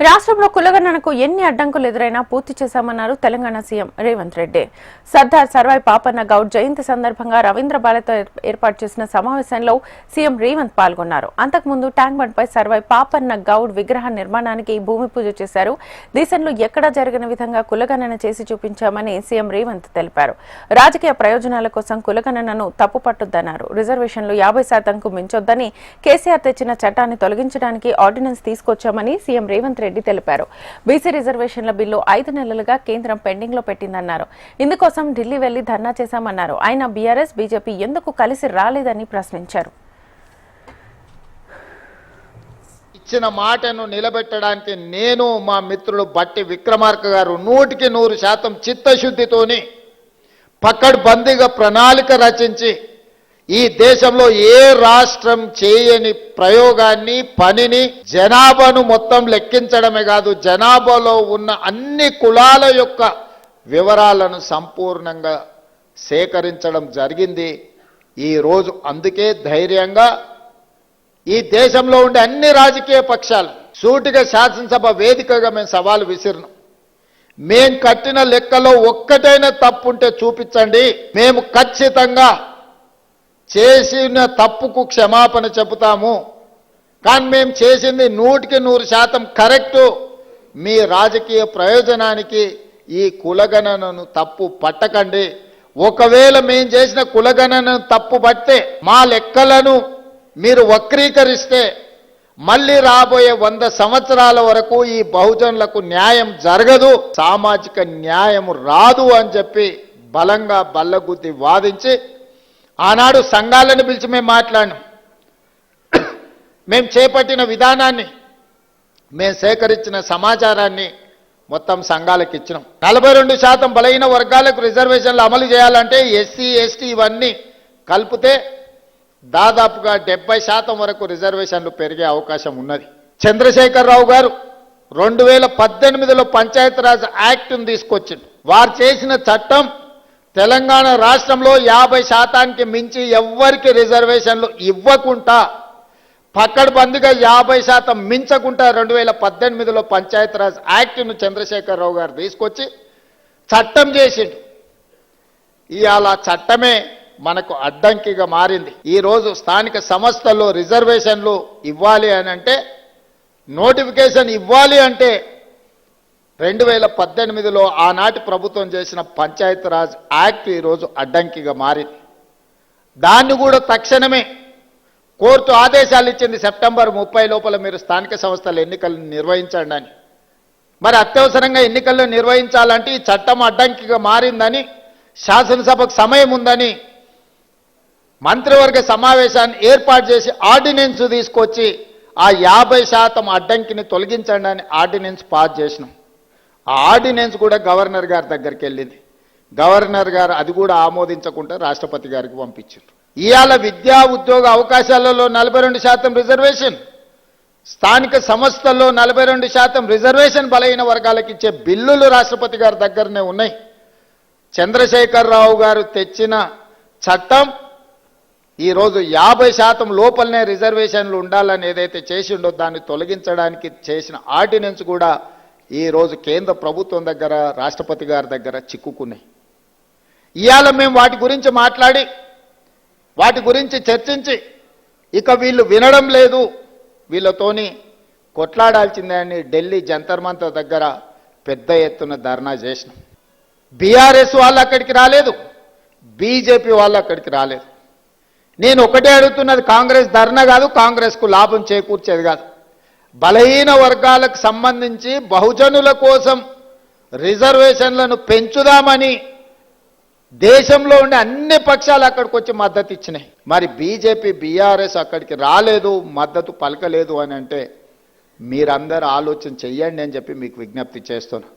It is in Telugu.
రాష్ట్రంలో కులగణనకు ఎన్ని అడ్డంకులు ఎదురైనా పూర్తి చేశామన్నారు తెలంగాణ సీఎం రేవంత్ రెడ్డి. సర్దార్ సర్వాయి పాపన్న గౌడ్ జయంతి సందర్భంగా రవీంద్ర బాలతో ఏర్పాటు చేసిన సమావేశంలో సీఎం రేవంత్ పాల్గొన్నారు. అంతకుముందు ట్యాంక్ బండ్ పై సర్వాయి పాపన్న గౌడ్ విగ్రహ నిర్మాణానికి భూమి పూజ చేశారు. దేశంలో ఎక్కడా జరగని విధంగా కులగణన చేసి చూపించామని సీఎం రేవంత్ తెలిపారు. రాజకీయ ప్రయోజనాల కోసం కులగణనను తప్పుపట్టొద్దన్నారు. రిజర్వేషన్లు 50%కు మించొద్దని కేసీఆర్ తెచ్చిన చట్టాన్ని తొలగించడానికి ఆర్డినెన్స్ తీసుకొచ్చామని సీఎం రేవంత్ రెడ్డి తెలిపారు. బీసీ రిజర్వేషన్ల బిల్లు 5 నెలలుగా కేంద్రం పెండింగ్ లో పెట్టిందన్నారు. ఇందుకోసం ఢిల్లీ వెళ్లి ధర్నా చేశామన్నారు. ఆయన బీఆర్ఎస్ బీజేపీ ఎందుకు కలిసి రాలేదని ప్రశ్నించారు. ఇచ్చిన మాటను నిలబెట్టడానికి నేను మా మిత్రులు బట్టి విక్రమార్క గారు 100% చిత్తశుద్ధితోని పకడ్బందీగా ప్రణాళిక రచించి ఈ దేశంలో ఏ రాష్ట్రం చేయని ప్రయోగాన్ని పనిని జనాభాను మొత్తం లెక్కించడమే కాదు, జనాభాలో ఉన్న అన్ని కులాల యొక్క వివరాలను సంపూర్ణంగా సేకరించడం జరిగింది. ఈరోజు అందుకే ధైర్యంగా ఈ దేశంలో ఉండే అన్ని రాజకీయ పక్షాలు సూటిగా శాసనసభ వేదికగా మేము సవాలు విసిరినాం. మేం కట్టిన లెక్కలో ఒక్కటైనా తప్పుంటే చూపించండి, మేము ఖచ్చితంగా చేసిన తప్పుకు క్షమాపణ చెబుతాము. కానీ మేము చేసింది 100% కరెక్టు. మీ రాజకీయ ప్రయోజనానికి ఈ కులగణనను తప్పు పట్టకండి. ఒకవేళ మేము చేసిన కులగణనను తప్పు పడితే మా లెక్కలను మీరు వక్రీకరిస్తే మళ్ళీ రాబోయే 100 సంవత్సరాల వరకు ఈ బహుజనులకు న్యాయం జరగదు, సామాజిక న్యాయం రాదు అని చెప్పి బలంగా బల్లగుద్ది వాదించి ఆనాడు సంఘాలను పిలిచి మేము మాట్లాడినాం. మేము చేపట్టిన విధానాన్ని, మేము సేకరించిన సమాచారాన్ని మొత్తం సంఘాలకు ఇచ్చినాం. 42% బలహీన వర్గాలకు రిజర్వేషన్లు అమలు చేయాలంటే ఎస్సీ ఎస్టీ ఇవన్నీ కలిపితే దాదాపుగా 70% వరకు రిజర్వేషన్లు పెరిగే అవకాశం ఉన్నది. చంద్రశేఖరరావు గారు 2018లో పంచాయతీరాజ్ యాక్ట్ను తీసుకొచ్చింది. వారు చేసిన చట్టం తెలంగాణ రాష్ట్రంలో 50%కి మించి ఎవ్వరికి రిజర్వేషన్లు ఇవ్వకుండా పకడ్బందీగా 50% మించకుండా 2018లో పంచాయతీరాజ్ యాక్ట్ను చంద్రశేఖరరావు గారు తీసుకొచ్చి చట్టం చేసిండు. ఇవాళ చట్టమే మనకు అడ్డంకిగా మారింది. ఈరోజు స్థానిక సంస్థల్లో రిజర్వేషన్లు ఇవ్వాలి అని అంటే, నోటిఫికేషన్ ఇవ్వాలి అంటే 2018లో ఆనాటి ప్రభుత్వం చేసిన పంచాయతీరాజ్ యాక్ట్ ఈరోజు అడ్డంకిగా మారింది. దాన్ని కూడా తక్షణమే కోర్టు ఆదేశాలు ఇచ్చింది. సెప్టెంబర్ 30 లోపల మీరు స్థానిక సంస్థల ఎన్నికలను నిర్వహించండి అని. మరి అత్యవసరంగా ఎన్నికలను నిర్వహించాలంటే ఈ చట్టం అడ్డంకిగా మారిందని, శాసనసభకు సమయం ఉందని మంత్రివర్గ సమావేశాన్ని ఏర్పాటు చేసి ఆర్డినెన్స్ తీసుకొచ్చి ఆ 50% అడ్డంకిని తొలగించండి అని ఆర్డినెన్స్ పాస్ చేసినాం. ఆ ఆర్డినెన్స్ కూడా గవర్నర్ గారి దగ్గరికి వెళ్ళింది. గవర్నర్ గారు అది కూడా ఆమోదించకుండా రాష్ట్రపతి గారికి పంపించారు. ఇవాళ విద్యా ఉద్యోగ అవకాశాలలో 42% రిజర్వేషన్, స్థానిక సంస్థల్లో 42% రిజర్వేషన్ బలహీన వర్గాలకు ఇచ్చే బిల్లులు రాష్ట్రపతి గారి దగ్గరనే ఉన్నాయి. చంద్రశేఖరరావు గారు తెచ్చిన చట్టం ఈరోజు 50% లోపలనే రిజర్వేషన్లు ఉండాలని ఏదైతే చేసిండో దాన్ని తొలగించడానికి చేసిన ఆర్డినెన్స్ కూడా ఈరోజు కేంద్ర ప్రభుత్వం దగ్గర, రాష్ట్రపతి గారి దగ్గర చిక్కుకున్నాయి. ఇవాళ మేము వాటి గురించి మాట్లాడి, వాటి గురించి చర్చించి ఇక వీళ్ళు వినడం లేదు, వీళ్ళతోని కొట్లాడాల్సిందే అని ఢిల్లీ జంతర్ మంతర్ దగ్గర పెద్ద ఎత్తున ధర్నా చేసినాం. బీఆర్ఎస్ వాళ్ళు అక్కడికి రాలేదు, బీజేపీ వాళ్ళు అక్కడికి రాలేదు. నేను ఒకటే అడుగుతున్నది, కాంగ్రెస్ ధర్నా కాదు, కాంగ్రెస్కు లాభం చేకూర్చేది కాదు. బలహీన వర్గాలకు సంబంధించి బహుజనుల కోసం రిజర్వేషన్లను పెంచుదామని దేశంలో ఉండే అన్ని పక్షాలు అక్కడికి వచ్చి మద్దతు ఇచ్చినాయి. మరి బీజేపీ బీఆర్ఎస్ అక్కడికి రాలేదు, మద్దతు పలకలేదు అని అంటే మీరందరూ ఆలోచన చెయ్యండి అని చెప్పి మీకు విజ్ఞప్తి చేస్తున్నా.